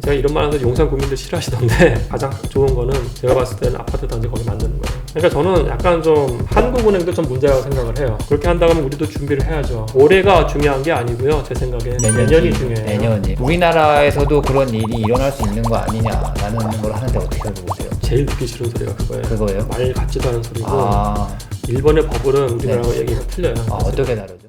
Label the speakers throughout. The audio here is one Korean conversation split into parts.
Speaker 1: 제가 이런 말 하면서 용산 구민들 싫어하시던데 가장 좋은 거는 제가 봤을 때는 아파트 단지 거기 만드는 거예요. 그러니까 저는 약간 좀 한국은행도 좀 문제라고 생각을 해요. 그렇게 한다고 하면 우리도 준비를 해야죠. 올해가 중요한 게 아니고요. 제 생각에 내년이 중요해요.
Speaker 2: 내년이. 우리나라에서도 그런 일이 일어날 수 있는 거 아니냐라는 걸 하는데 어떻게 보세요?
Speaker 1: 제일 듣기 싫은 소리가 그거예요.
Speaker 2: 그거예요?
Speaker 1: 말 같지도 않은 소리고
Speaker 2: 아,
Speaker 1: 일본의 법은 우리나라하고 얘기가 틀려요.
Speaker 2: 어떻게 다르죠?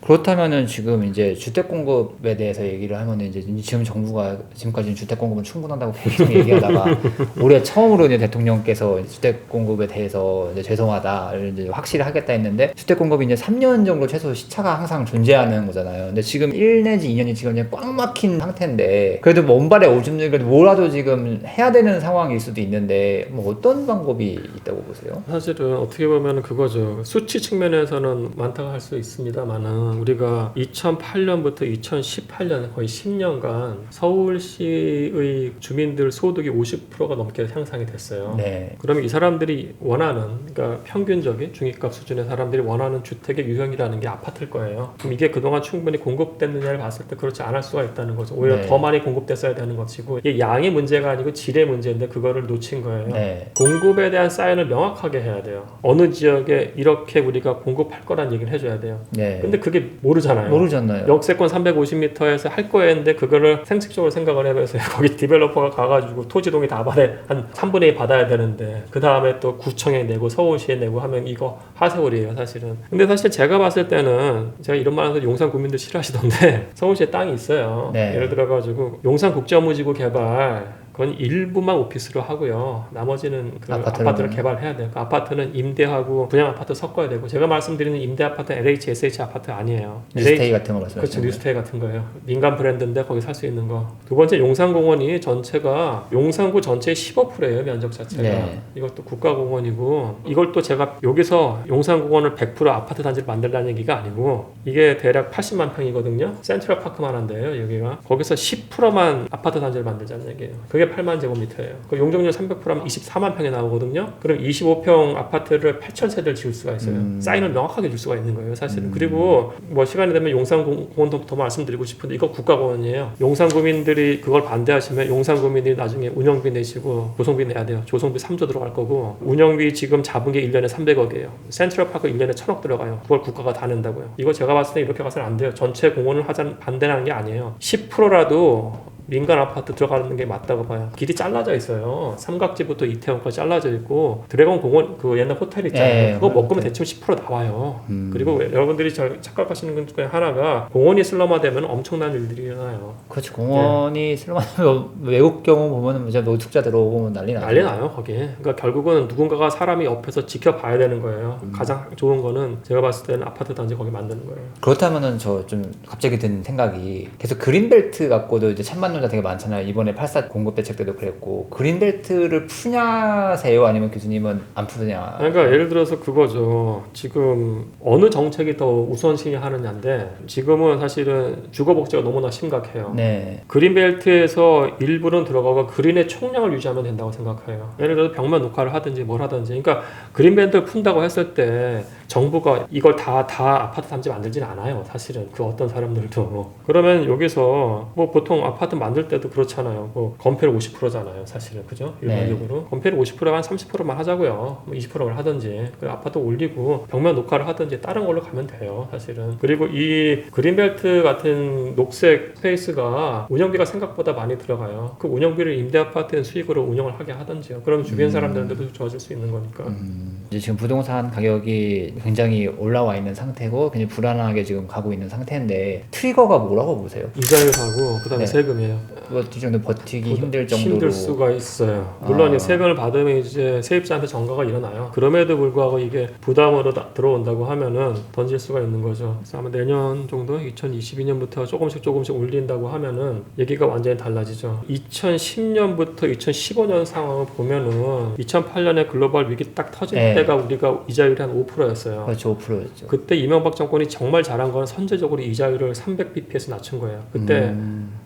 Speaker 2: 그렇다면은 지금 이제 주택 공급에 대해서 얘기를 하면은 이제 지금 정부가 지금까지는 주택 공급은 충분하다고 계속 얘기하다가 올해 처음으로 이제 대통령께서 주택 공급에 대해서 이제 죄송하다 이제 확실히 하겠다 했는데 주택 공급이 이제 3년 정도 최소 시차가 항상 존재하는 거잖아요. 근데 지금 1 내지 2년이 지금 이제 꽉 막힌 상태인데 그래도 먼발에 오줌 그래도 뭐라도 지금 해야 되는 상황일 수도 있는데 뭐 어떤 방법이 있다고 보세요?
Speaker 1: 사실은 어떻게 보면 그거죠. 수치 측면에서는 많다고 할 수 있습니다만은 우리가 2008년부터 2018년 거의 10년간 서울시의 주민들 소득이 50%가 넘게 향상이 됐어요.
Speaker 2: 네.
Speaker 1: 그러면 이 사람들이 원하는, 그러니까 평균적인 중위값 수준의 사람들이 원하는 주택의 유형이라는 게 아파트일 거예요. 그럼 이게 그동안 충분히 공급됐느냐를 봤을 때 그렇지 않을 수가 있다는 거죠. 오히려
Speaker 2: 네.
Speaker 1: 더 많이 공급됐어야 되는 것이고 이게 양의 문제가 아니고 질의 문제인데 그거를 놓친 거예요.
Speaker 2: 네.
Speaker 1: 공급에 대한 사인을 명확하게 해야 돼요. 어느 지역에 이렇게 우리가 공급할 거란 얘기를 해줘야 돼요.
Speaker 2: 네.
Speaker 1: 근데 그게 모르잖아요.
Speaker 2: 모르잖아요.
Speaker 1: 역세권 350m에서 할 거였는데 그거를 생식적으로 생각을 해서 거기 디벨로퍼가 가가지고 토지동의 다발에 한 3분의 2 받아야 되는데 그 다음에 또 구청에 내고 서울시에 내고 하면 이거 하세월이에요 사실은. 근데 사실 제가 봤을 때는 제가 이런 말 하면서 용산 구민들 싫어하시던데 서울시에 땅이 있어요.
Speaker 2: 네.
Speaker 1: 예를 들어가지고 용산 국제업무지구 개발 그건 일부만 오피스로 하고요. 나머지는 그 아파트를 개발해야 돼요. 그 아파트는 임대하고 분양 아파트 섞어야 되고 제가 말씀드리는 임대 아파트 LH, SH 아파트 아니에요.
Speaker 2: 뉴스테이 같은 거 말씀하시는
Speaker 1: 그렇죠. 뉴스테이 같은 거예요. 민간 브랜드인데 거기 살 수 있는 거. 두 번째 용산공원이 전체가 용산구 전체의 15%예요. 면적 자체가.
Speaker 2: 네.
Speaker 1: 이것도 국가공원이고 이걸 또 제가 여기서 용산공원을 100% 아파트 단지를 만들라는 얘기가 아니고 이게 대략 80만 평이거든요. 센트럴파크만 한데요. 여기가. 거기서 10%만 아파트 단지를 만들자는 얘기예요. 그게 8만 제곱미터예요. 그 용적률 300%하면 24만 평이 나오거든요. 그럼 25평 아파트를 8천 세대를 지을 수가 있어요. 사인을 명확하게 줄 수가 있는 거예요, 사실은. 그리고 뭐 시간이 되면 용산공원도 더 말씀드리고 싶은데 이거 국가공원이에요. 용산구민들이 그걸 반대하시면 용산구민들이 나중에 운영비 내시고 조성비 내야 돼요. 조성비 3조 들어갈 거고 운영비 지금 잡은 게 1년에 300억이에요. 센트럴파크 1년에 1000억 들어가요. 그걸 국가가 다 낸다고요. 이거 제가 봤을 때 이렇게 가서는 안 돼요. 전체 공원을 하자는 반대하는 게 아니에요. 10%라도 민간 아파트 들어가는 게 맞다고 봐요. 길이 잘라져 있어요. 삼각지부터 이태원까지 잘라져 있고 드래곤 공원 그 옛날 호텔 있잖아요.
Speaker 2: 예,
Speaker 1: 그거 먹으면 대충 10% 나와요. 그리고 여러분들이 착각하시는 것 중에 하나가 공원이 슬럼화되면 엄청난 일들이 일어나요.
Speaker 2: 그렇지. 공원이 슬럼하면 외국 경우 보면은 이제 노숙자 들어오고 난리 나죠.
Speaker 1: 난리 나요 거기에. 그러니까 결국은 누군가가 사람이 옆에서 지켜봐야 되는 거예요. 가장 좋은 거는 제가 봤을 때는 아파트 단지 거기 만드는 거예요.
Speaker 2: 그렇다면은 저 좀 갑자기 든 생각이 계속 그린벨트 갖고도 이제 찬반론자 되게 많잖아요. 이번에 8.4 공급 대책 때도 그랬고 그린벨트를 푸냐세요? 아니면 교수님은 안 푸느냐?
Speaker 1: 그러니까 예를 들어서 그거죠. 지금 어느 정책이 더 우선시 하느냐인데 지금은 사실은 주거복지가 너무나 심각해요.
Speaker 2: 네.
Speaker 1: 그린벨트에서 일부는 들어가고 그린의 총량을 유지하면 된다고 생각해요. 예를 들어서 벽면 녹화를 하든지 뭘 하든지. 그러니까 그린벨트를 푼다고 했을 때 정부가 이걸 다 아파트 단지 만들지는 않아요. 사실은 그 어떤 사람들도. 그러면 여기서 뭐 보통 아파트 만들 때도 그렇잖아요. 뭐 건폐율 50%잖아요. 사실은 그죠? 일반적으로. 네. 건폐율 50%가 한 30%만 하자고요. 뭐 20%를 하든지 그 아파트 올리고 벽면 녹화를 하든지 다른 걸로 가면 돼요. 사실은. 그리고 이 그린벨트 같은 녹색 스페이스가 운영비가 생각보다 많이 들어가요. 그 운영비를 임대 아파트의 수익으로 운영을 하게 하든지요. 그러면 주변 사람들한테도 좋아질 수 있는 거니까.
Speaker 2: 이제 지금 부동산 가격이 굉장히 올라와 있는 상태고 굉장히 불안하게 지금 가고 있는 상태인데 트리거가 뭐라고 보세요?
Speaker 1: 이자율하고 그다음에
Speaker 2: 네.
Speaker 1: 세금이에요.
Speaker 2: 뭐 이 정도 버티기 힘들 정도로
Speaker 1: 힘들 수가 있어요. 물론 이 세금을 받으면 이제 세입자한테 전가가 일어나요. 그럼에도 불구하고 이게 부담으로 들어온다고 하면은 던질 수가 있는 거죠. 그래서 아마 내년 정도 2022년부터 조금씩 올린다고 하면은 얘기가 완전히 달라지죠. 2010년부터 2015년 상황을 보면은 2008년에 글로벌 위기 딱 터질
Speaker 2: 네.
Speaker 1: 때가 우리가 이자율이 한 5%였어요.
Speaker 2: 그렇죠. 5%였죠.
Speaker 1: 그때 이명박 정권이 정말 잘한 건 선제적으로 이자율을 300bp에서 낮춘 거예요. 그때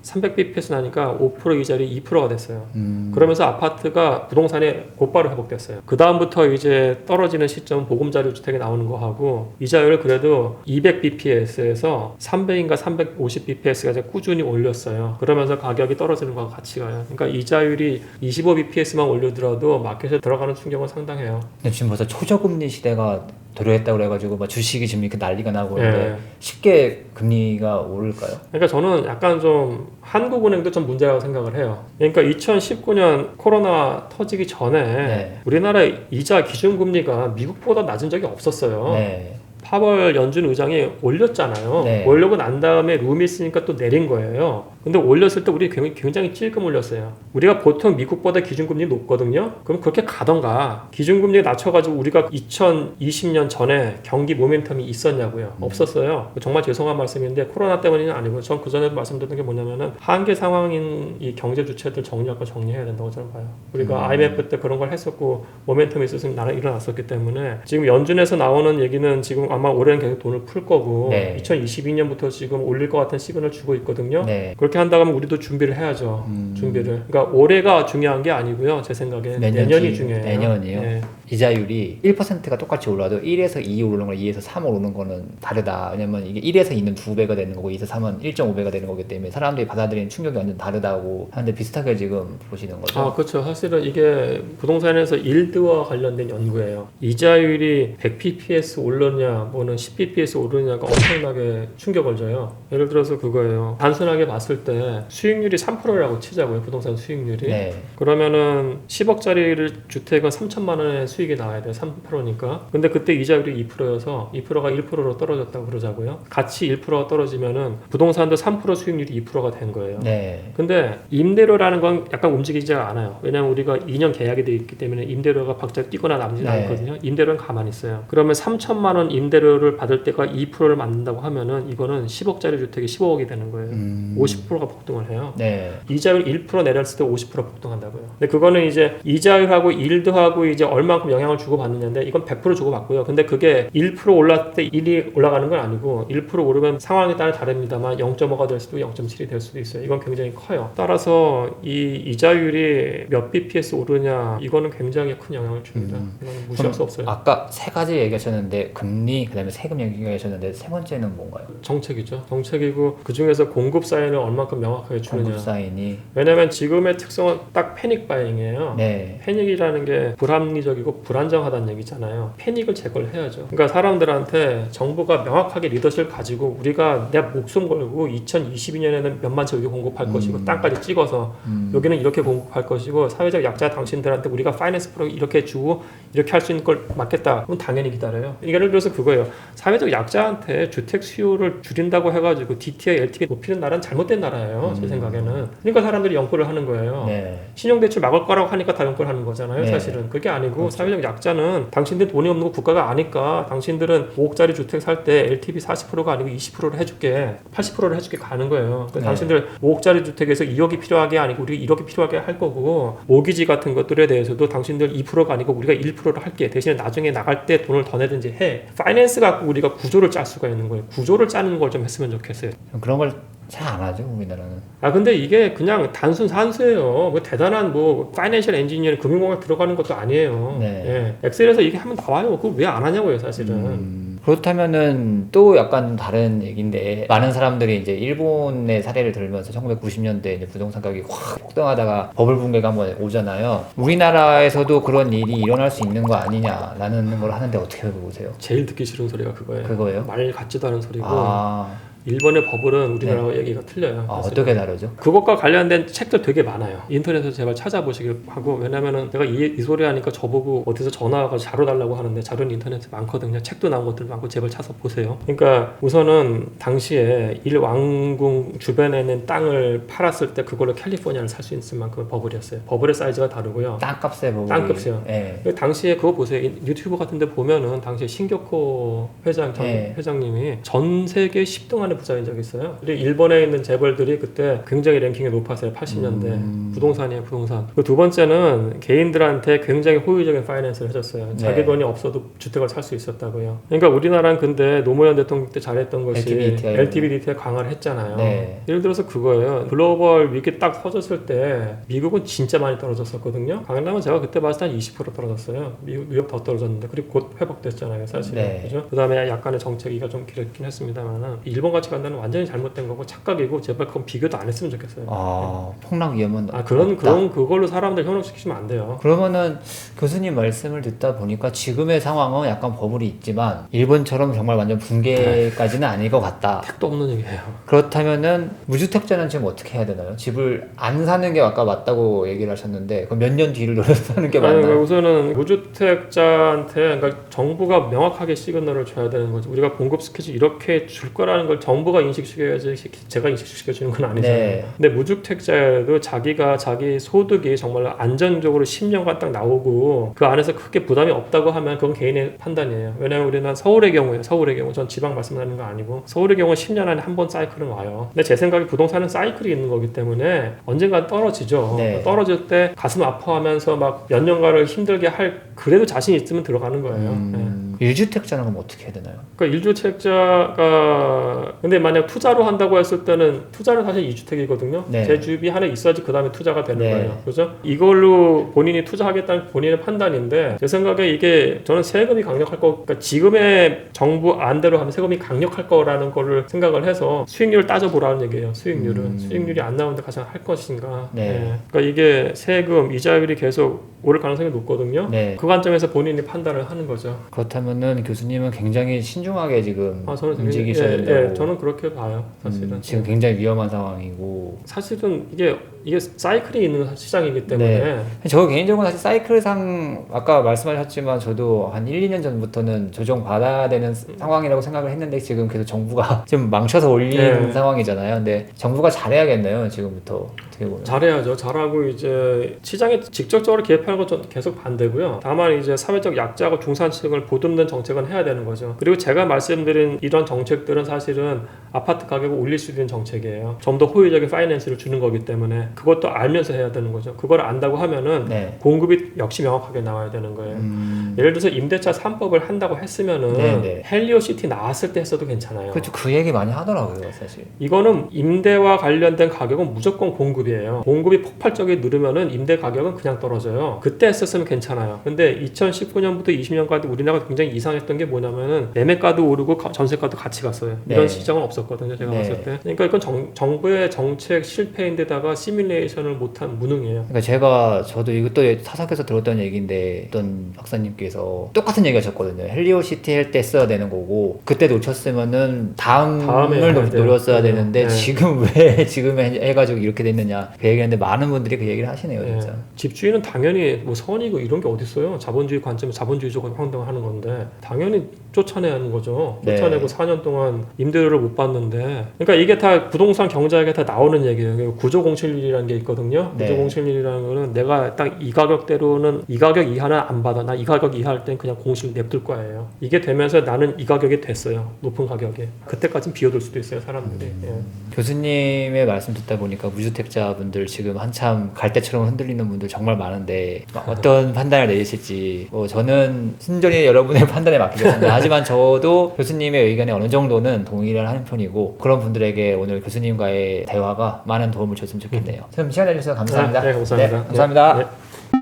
Speaker 1: 300bps 나니까 5% 이자율이 2%가 됐어요. 그러면서 아파트가 부동산이 곧바로 회복됐어요. 그 다음부터 이제 떨어지는 시점 보금자리 주택이 나오는 거 하고 이자율을 그래도 200bps에서 300인가 350bps까지 꾸준히 올렸어요. 그러면서 가격이 떨어지는 거와 같이 가요. 그러니까 이자율이 25bps만 올리더라도 마켓에 들어가는 충격은 상당해요.
Speaker 2: 근데 지금 벌써 초저금리 시대가 도래했다고 그래가지고 막 주식이 지금 이렇게 난리가 나고 있는데
Speaker 1: 예.
Speaker 2: 쉽게 금리가 오를까요?
Speaker 1: 그러니까 저는 약간 좀 한국은행도 좀 문제라고 생각을 해요. 그러니까 2019년 코로나 터지기 전에
Speaker 2: 네.
Speaker 1: 우리나라 이자 기준금리가 미국보다 낮은 적이 없었어요.
Speaker 2: 네.
Speaker 1: 파월 연준 의장이 올렸잖아요.
Speaker 2: 네.
Speaker 1: 올리고 난 다음에 룸이 있으니까 또 내린 거예요. 근데 올렸을 때 우리 굉장히 찔끔 올렸어요. 우리가 보통 미국보다 기준금리 높거든요. 그럼 그렇게 가던가 기준금리 낮춰가지고 우리가 2020년 전에 경기 모멘텀이 있었냐고요. 없었어요. 정말 죄송한 말씀인데 코로나 때문은 아니고 전 그전에도 말씀드렸던 게 뭐냐면은 한계 상황인 이 경제 주체들 정리하고 정리해야 된다고 저는 봐요. 우리가 IMF 때 그런 걸 했었고 모멘텀이 있었으면 나라 일어났었기 때문에 지금 연준에서 나오는 얘기는 지금 아마 올해는 계속 돈을 풀 거고
Speaker 2: 네.
Speaker 1: 2022년부터 지금 올릴 것 같은 시그널을 주고 있거든요.
Speaker 2: 네.
Speaker 1: 그렇게 한다고 하면 우리도 준비를 해야죠. 준비를. 그러니까 올해가 중요한 게 아니고요. 제 생각에 내년이 중요해요.
Speaker 2: 내년이요?
Speaker 1: 네.
Speaker 2: 이자율이 1%가 똑같이 올라도 1에서 2 오르는 거랑 2에서 3 오르는 거는 다르다. 왜냐면 이게 1에서 2는 2배가 되는 거고 2에서 3은 1.5배가 되는 거기 때문에 사람들이 받아들이는 충격이 완전 다르다고 하는데 비슷하게 지금 보시는 거죠?
Speaker 1: 아, 그렇죠. 사실은 이게 부동산에서 일드와 관련된 연구예요. 이자율이 100bps 오르냐, 뭐는 10bps 오르냐가 엄청나게 충격을 줘요. 예를 들어서 그거예요. 단순하게 봤을 때 수익률이 3%라고 치자고요. 부동산 수익률이.
Speaker 2: 네.
Speaker 1: 그러면은 10억짜리 주택은 3천만 원의 수익이 나와야 돼요. 3%니까. 근데 그때 이자율이 2%여서 2%가 1%로 떨어졌다고 그러자고요. 같이 1%가 떨어지면은 부동산도 3% 수익률이 2%가 된 거예요.
Speaker 2: 네.
Speaker 1: 근데 임대료라는 건 약간 움직이지가 않아요. 왜냐면 우리가 2년 계약이 돼 있기 때문에 임대료가 박자 뛰거나 남지
Speaker 2: 네.
Speaker 1: 않거든요. 임대료는 가만히 있어요. 그러면 3천만 원 임대료를 받을 때가 2%를 맞는다고 하면은 이거는 10억짜리 주택이 15억이 되는 거예요. 50%가 폭등을 해요.
Speaker 2: 네.
Speaker 1: 이자율 1% 내렸을 때 50% 폭등한다고요. 근데 그거는 이제 이자율하고 일드하고 이제 얼마큼 영향을 주고 받느냐인데 이건 100% 주고 받고요. 근데 그게 1% 올랐을 때 1이 올라가는 건 아니고 1% 오르면 상황에 따라 다릅니다만 0.5가 될 수도 0.7이 될 수도 있어요. 이건 굉장히 커요. 따라서 이 이자율이 몇 bps 오르냐 이거는 굉장히 큰 영향을 줍니다. 이거는 무시할 수 없어요.
Speaker 2: 아까 세 가지 얘기하셨는데 금리, 그다음에 세금 얘기하셨는데 세 번째는 뭔가요?
Speaker 1: 정책이죠. 정책이고 그 중에서 공급 사인을 얼만큼 명확하게 주느냐.
Speaker 2: 공급 사인이.
Speaker 1: 왜냐면 지금의 특성은 딱 패닉 바잉이에요.
Speaker 2: 네.
Speaker 1: 패닉이라는 게 불합리적이고 불안정하다는 얘기잖아요. 패닉을 제거를 해야죠. 그러니까 사람들한테 정부가 명확하게 리더십을 가지고 우리가 내 목숨 걸고 2022년에는 몇만 채 여기 공급할 것이고 땅까지 찍어서 여기는 이렇게 공급할 것이고 사회적 약자 당신들한테 우리가 파이낸스 프로 이렇게 주고 이렇게 할 수 있는 걸 맞겠다. 그럼 당연히 기다려요. 예를 들어서 그거예요. 사회적 약자한테 주택 수요를 줄인다고 해가지고 DTI, LTV 높이는 나라는 잘못된 나라예요. 제 생각에는. 그러니까 사람들이 연끌을 하는 거예요.
Speaker 2: 네.
Speaker 1: 신용대출 막을 거라고 하니까 다 연끌 하는 거잖아요.
Speaker 2: 네.
Speaker 1: 사실은. 그게 아니고
Speaker 2: 그렇죠.
Speaker 1: 사회적 약자는 당신들 돈이 없는 거 국가가 아니까 당신들은 5억짜리 주택 살 때 LTV 40%가 아니고 20%를 해줄게 80%를 해줄게 가는 거예요.
Speaker 2: 네.
Speaker 1: 당신들 5억짜리 주택에서 2억이 필요하게 아니고 우리 1억이 필요하게 할 거고 모기지 같은 것들에 대해서도 당신들 2%가 아니고 우리가 1%를 할게. 대신에 나중에 나갈 때 돈을 더 내든지 해. 파이낸스 갖고 우리가 구조를 짤 수가 있는 거예요. 구조를 짜는 걸 좀 했으면 좋겠어요.
Speaker 2: 그런 걸 잘 안 하죠, 우리나라는.
Speaker 1: 아 근데 이게 그냥 단순 산수예요. 뭐 대단한 뭐 파이낸셜 엔지니어링 금융공학 들어가는 것도 아니에요.
Speaker 2: 네.
Speaker 1: 예. 엑셀에서 이게 하면 나와요. 그걸 왜 안 하냐고요, 사실은.
Speaker 2: 그렇다면은 또 약간 다른 얘기인데 많은 사람들이 이제 일본의 사례를 들면서 1990년대 이제 부동산 가격이 확 폭등하다가 버블 붕괴가 한번 오잖아요. 우리나라에서도 그런 일이 일어날 수 있는 거 아니냐라는 걸 하는데 어떻게 보세요?
Speaker 1: 제일 듣기 싫은 소리가 그거예요.
Speaker 2: 그거예요?
Speaker 1: 말 같지도 않은 소리고
Speaker 2: 아,
Speaker 1: 일본의 버블은 우리나라와 얘기가 틀려요.
Speaker 2: 아
Speaker 1: 사실은.
Speaker 2: 어떻게 다르죠?
Speaker 1: 그것과 관련된 책들 되게 많아요. 인터넷에서 제발 찾아보시길 하고 왜냐면은 내가 이 소리 하니까 저보고 어디서 전화 와서 자료 달라고 하는데 자료는 인터넷에 많거든요. 책도 나온 것들 많고 제발 찾아서 보세요. 그러니까 우선은 당시에 일왕궁 주변에 있는 땅을 팔았을 때 그걸로 캘리포니아를 살 수 있을 만큼 버블이었어요. 버블의 사이즈가 다르고요.
Speaker 2: 땅값에 보고
Speaker 1: 땅값이요.
Speaker 2: 네.
Speaker 1: 당시에 그거 보세요. 유튜브 같은 데 보면은 당시에 신격호 회장님이 전 세계 10등 안에 만에 부자인 적이 있어요. 그리고 일본에 있는 재벌들이 그때 굉장히 랭킹이 높았어요. 80년대. 부동산이에요, 부동산. 그 두 번째는 개인들한테 굉장히 호의적인 파이낸스를 해줬어요. 자기
Speaker 2: 네.
Speaker 1: 돈이 없어도 주택을 살 수 있었다고요. 그러니까 우리나라는 근데 노무현 대통령 때 잘했던 것이 LTV DTI 강화를 했잖아요.
Speaker 2: 네.
Speaker 1: 예를 들어서 그거예요. 글로벌 위기 딱 터졌을 때 미국은 진짜 많이 떨어졌었거든요. 강남은 제가 그때 봤을 때 한 20% 떨어졌어요. 뉴욕 더 떨어졌는데 그리고 곧 회복됐잖아요, 사실.
Speaker 2: 네.
Speaker 1: 그죠? 그다음에 약간의 정체기가 좀 길었긴 했습니다만 일본 같이 간다는 완전히 잘못된 거고 착각이고 제발 그건 비교도 안 했으면 좋겠어요.
Speaker 2: 폭락 위험은
Speaker 1: 그런 그걸로 사람들 현혹시키면 안 돼요.
Speaker 2: 그러면은 교수님 말씀을 듣다 보니까 지금의 상황은 약간 버블이 있지만 일본처럼 정말 완전 붕괴까지는 아닐 것 같다.
Speaker 1: 택도 없는 얘기예요.
Speaker 2: 그렇다면은 무주택자는 지금 어떻게 해야 되나요? 집을 안 사는 게 아까 맞다고 얘기를 하셨는데 그럼 몇 년 뒤를 노려서 사는 게 맞나요?
Speaker 1: 우선은 무주택자한테 그러니까 정부가 명확하게 시그널을 줘야 되는 거죠. 우리가 공급 스케줄 이렇게 줄 거라는 걸 정부가 인식시켜야지 제가 인식시켜 주는 건 아니잖아요.
Speaker 2: 네.
Speaker 1: 근데 무주택자도 자기가 자기 소득이 정말 안전적으로 10년간 딱 나오고 그 안에서 크게 부담이 없다고 하면 그건 개인의 판단이에요. 왜냐하면 우리는 서울의 경우에 전 지방 말씀하는 거 아니고 서울의 경우 10년 안에 한 번 사이클은 와요. 근데 제 생각에 부동산은 사이클이 있는 거기 때문에 언젠간 떨어지죠.
Speaker 2: 네.
Speaker 1: 떨어질 때 가슴 아파하면서 막 몇 년간을 힘들게 할 그래도 자신 있으면 들어가는 거예요. 네.
Speaker 2: 일주택자는 그럼 어떻게 해야 되나요?
Speaker 1: 그러니까 일주택자가 근데 만약 투자로 한다고 했을 때는 투자는 사실 2주택이거든요.
Speaker 2: 네.
Speaker 1: 제 집이 하나 있어야지 그 다음에 투자가 되는
Speaker 2: 네.
Speaker 1: 거예요. 그죠? 이걸로 본인이 투자하겠다는 본인의 판단인데 제 생각에 이게 저는 세금이 강력할 거 그러니까 지금의 정부 안대로 하면 세금이 강력할 거라는 거를 생각을 해서 수익률을 따져보라는 얘기예요. 수익률이 안 나오는데 가장 할 것인가.
Speaker 2: 네.
Speaker 1: 그러니까 이게 세금 이자율이 계속 오를 가능성이 높거든요.
Speaker 2: 네.
Speaker 1: 그 관점에서 본인이 판단을 하는 거죠.
Speaker 2: 그렇다면은 교수님은 굉장히 신중하게 지금
Speaker 1: 저는
Speaker 2: 움직이셔야 된다고.
Speaker 1: 저는 그렇게 봐요. 사실은.
Speaker 2: 지금 굉장히 위험한 상황이고.
Speaker 1: 사실은 이게 사이클이 있는 시장이기 때문에
Speaker 2: 네. 저 개인적으로 사실 사이클상 아까 말씀하셨지만 저도 한 1, 2년 전부터는 조정 받아야 되는 상황이라고 생각을 했는데 지금 계속 정부가 지금 망쳐서 올리는 상황이잖아요. 근데 정부가 잘해야겠네요. 지금부터 어떻게 보면.
Speaker 1: 잘해야죠. 잘하고 이제 시장에 직접적으로 개입하는 건 전 계속 반대고요. 다만 이제 사회적 약자하고 중산층을 보듬는 정책은 해야 되는 거죠. 그리고 제가 말씀드린 이런 정책들은 사실은 아파트 가격을 올릴 수 있는 정책이에요. 좀 더 호의적인 파이낸스를 주는 거기 때문에 그것도 알면서 해야 되는 거죠. 그걸 안다고 하면은
Speaker 2: 네.
Speaker 1: 공급이 역시 명확하게 나와야 되는 거예요. 예를 들어서 임대차 3법을 한다고 했으면은
Speaker 2: 네네.
Speaker 1: 헬리오시티 나왔을 때 했어도 괜찮아요.
Speaker 2: 그렇죠. 그 얘기 많이 하더라고요, 사실.
Speaker 1: 이거는 임대와 관련된 가격은 무조건 공급이에요. 공급이 폭발적이 누르면은 임대 가격은 그냥 떨어져요. 그때 했었으면 괜찮아요. 근데 2019년부터 20년까지 우리나라가 굉장히 이상했던 게 뭐냐면은 매매가도 오르고 전세가도 같이 갔어요. 이런
Speaker 2: 네.
Speaker 1: 시장은 없었거든요. 제가
Speaker 2: 네.
Speaker 1: 봤을 때. 그러니까 이건 정부의 정책 실패인데다가 시뮬레이션을 못한 무능이에요.
Speaker 2: 그러니까 저도 이것도 사석에서 들었던 얘기인데 어떤 박사님께서 똑같은 얘기 하셨거든요. 헬리오시티 할 때 써야 되는 거고 그때 놓쳤으면은 다음을 노렸어야 되는데 지금 왜 지금 해가지고 이렇게 됐느냐 그 얘기했는데 많은 분들이 그 얘기를 하시네요. 진짜.
Speaker 1: 집주인은 당연히 뭐 선이고 이런 게 어딨어요. 자본주의 관점에 자본주의적으로 황당하는 건데 당연히 쫓아내야 하는 거죠. 쫓아내고 4년 동안 임대료를 못 받는데 그러니까 이게 다 부동산 경제학에 다 나오는 얘기예요. 구조공실률이라는 게 있거든요.
Speaker 2: 네.
Speaker 1: 구조공실률이라는 거는 내가 딱 이 가격대로는 이 가격 이하는 안 받아. 나 이 가격 이하 할 땐 그냥 공실 냅둘 거예요. 이게 되면서 나는 이 가격이 됐어요. 높은 가격에. 그때까지는 비워둘 수도 있어요. 사람들이.
Speaker 2: 교수님의 말씀 듣다 보니까 무주택자분들 지금 한참 갈대처럼 흔들리는 분들 정말 많은데 어떤 판단을 내리실지 저는 순전히 여러분의 판단에 맡기겠습니다. 하지만 저도 교수님의 의견에 어느 정도는 동의를 하는 편이고 그런 분들에게 오늘 교수님과의 대화가 많은 도움을 줬으면 좋겠네요. 선생님 시간 내주셔서 감사합니다.
Speaker 1: 네, 감사합니다.
Speaker 2: 감사합니다.
Speaker 1: 네.